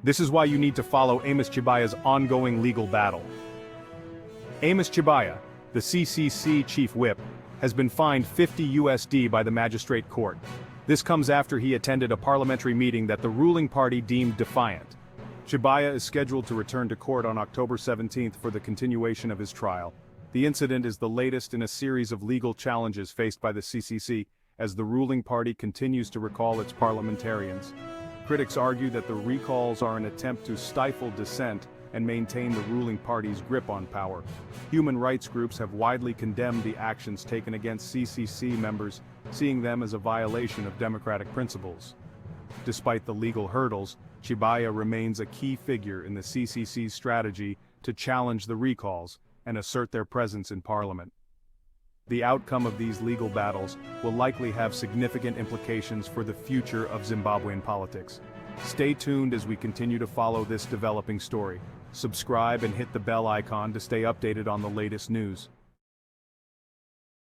This is why you need to follow Amos Chibaya's ongoing legal battle. Amos Chibaya, the CCC chief whip, has been fined $50 by the magistrate court. This comes after he attended a parliamentary meeting that the ruling party deemed defiant. Chibaya is scheduled to return to court on October 17 for the continuation of his trial. The incident is the latest in a series of legal challenges faced by the CCC as the ruling party continues to recall its parliamentarians. Critics argue that the recalls are an attempt to stifle dissent and maintain the ruling party's grip on power. Human rights groups have widely condemned the actions taken against CCC members, seeing them as a violation of democratic principles. Despite the legal hurdles, Chibaya remains a key figure in the CCC's strategy to challenge the recalls and assert their presence in parliament. The outcome of these legal battles will likely have significant implications for the future of Zimbabwean politics. Stay tuned as we continue to follow this developing story. Subscribe and hit the bell icon to stay updated on the latest news.